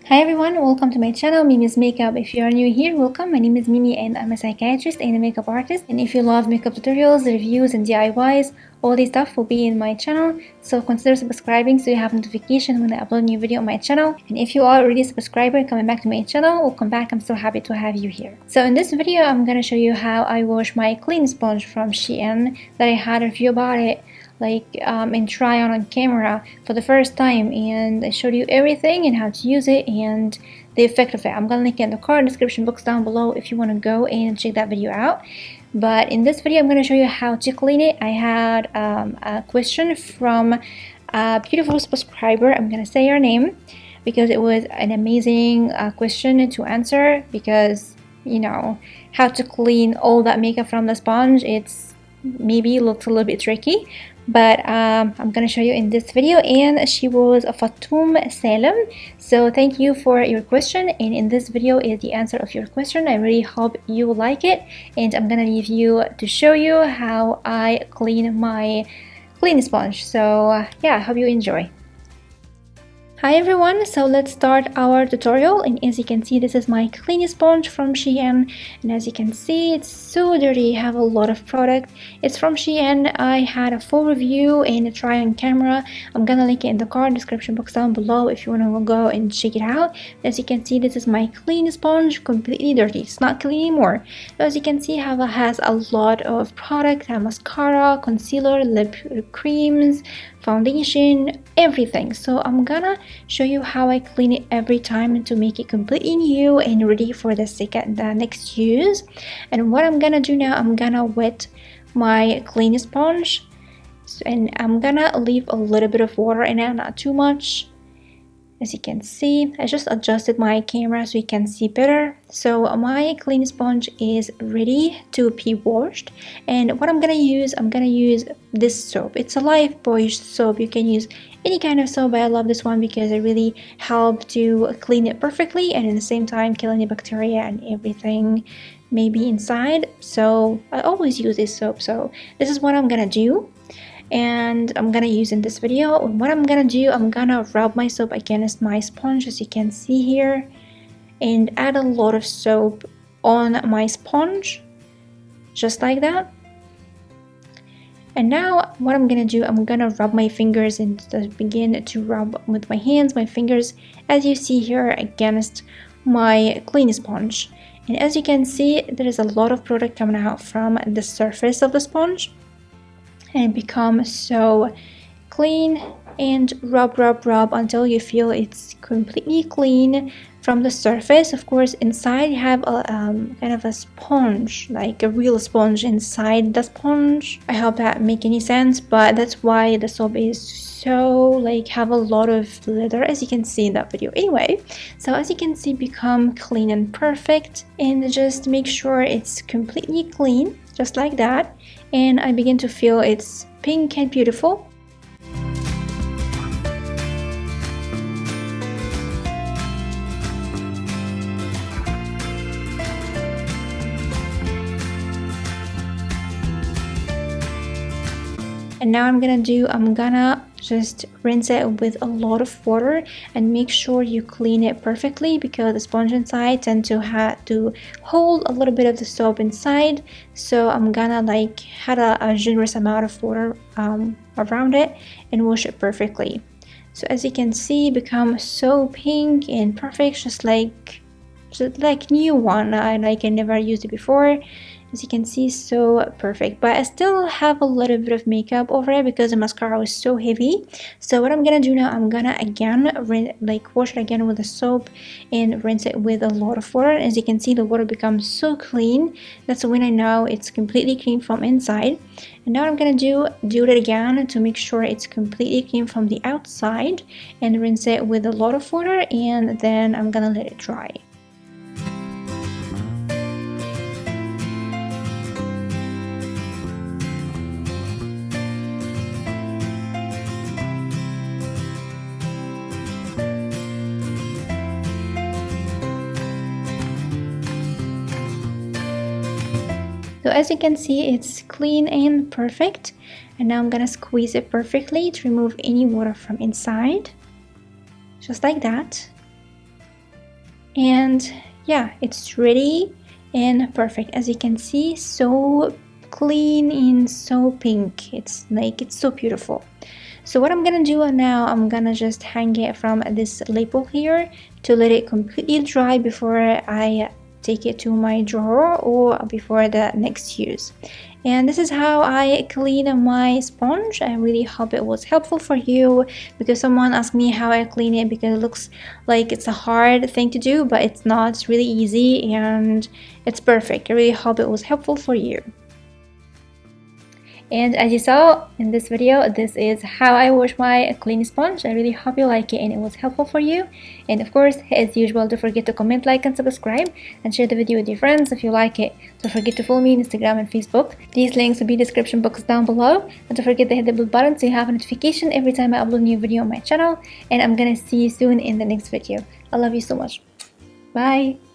Hi everyone, welcome to my channel, Mimi's Makeup. If you are new here, welcome. My name is Mimi and I'm a psychiatrist and a makeup artist. And if you love makeup tutorials, reviews and DIYs, all this stuff will be in my channel. So consider subscribing so you have notification when I upload a new video on my channel. And if you are already a subscriber coming back to my channel, welcome back. I'm so happy to have you here. So in this video, I'm gonna show you how I wash my clean sponge from Shein that I had a review about it and try on camera for the first time, and I showed you everything and how to use it and the effect of it. I'm gonna link it in the card description box down below if you want to go and check that video out. But in this video I'm going to show you how to clean it. I had a question from a beautiful subscriber. I'm going to say her name because it was an amazing question to answer, because you know how to clean all that makeup from the sponge, it's maybe looks a little bit tricky, but I'm gonna show you in this video. And she was a Fatum Salem, so thank you for your question, and in this video is the answer of your question. I really hope you like it, and I'm gonna leave you to show you how I clean my clean sponge. So yeah, I hope you enjoy. Hi everyone, so let's start our tutorial. And as you can see, this is my clean sponge from Shein, and as you can see, it's so dirty. I have a lot of product. It's from Shein. I had a full review and a try on camera. I'm gonna link it in the card description box down below if you want to go and check it out. As you can see, this is my clean sponge, completely dirty. It's not clean anymore. As you can see, it has a lot of product. I have mascara, concealer, lip creams, foundation, everything. So I'm gonna show you how I clean it every time to make it completely new and ready for the next use. And what I'm gonna do now, I'm gonna wet my clean sponge, and I'm gonna leave a little bit of water in it, not too much. As you can see, I just adjusted my camera so you can see better. So my clean sponge is ready to be washed, and what I'm gonna use this soap. It's a Lifebuoy soap. You can use any kind of soap, but I love this one because it really helps to clean it perfectly and at the same time kill any bacteria and everything maybe inside. So I always use this soap. So this is what I'm gonna do, and I'm gonna use in this video. What I'm gonna do, I'm gonna rub my soap against my sponge, as you can see here, and add a lot of soap on my sponge, just like that. And now what I'm gonna do, I'm gonna rub my fingers and begin to rub with my hands, my fingers, as you see here, against my clean sponge. And as you can see, there is a lot of product coming out from the surface of the sponge, and become so clean. And rub until you feel it's completely clean from the surface. Of course, inside you have a kind of a sponge, like a real sponge inside the sponge. I hope that make any sense, but that's why the soap is so have a lot of leather, as you can see in that video. Anyway, so as you can see, become clean and perfect, and just make sure it's completely clean, just like that. And I begin to feel it's pink and beautiful. And now I'm gonna just rinse it with a lot of water and make sure you clean it perfectly, because the sponge inside tend to have to hold a little bit of the soap inside. So I'm gonna add a generous amount of water around it and wash it perfectly. So as you can see, become so pink and perfect, just like new one. I never used it before. As you can see, so perfect, but I still have a little bit of makeup over it because the mascara was so heavy. So what I'm gonna do now, I'm gonna again wash it again with the soap and rinse it with a lot of water. As you can see, the water becomes so clean. That's when I know it's completely clean from inside. And now I'm gonna do it again to make sure it's completely clean from the outside, and rinse it with a lot of water, and then I'm gonna let it dry. So as you can see, it's clean and perfect. And now I'm gonna squeeze it perfectly to remove any water from inside, just like that. And yeah, it's ready and perfect. As you can see, so clean and so pink. It's so beautiful. So what I'm gonna do now, I'm gonna just hang it from this label here to let it completely dry before I take it to my drawer or before the next use. And this is how I clean my sponge. I really hope it was helpful for you, because someone asked me how I clean it, because it looks like it's a hard thing to do, but it's not. It's really easy and it's perfect. I really hope it was helpful for you. And as you saw in this video, this is how I wash my clean sponge. I really hope you like it and it was helpful for you. And of course, as usual, don't forget to comment, like, and subscribe, and share the video with your friends if you like it. Don't forget to follow me on Instagram and Facebook. These links will be in the description box down below. And don't forget to hit the bell button so you have a notification every time I upload a new video on my channel. And I'm gonna see you soon in the next video. I love you so much. Bye!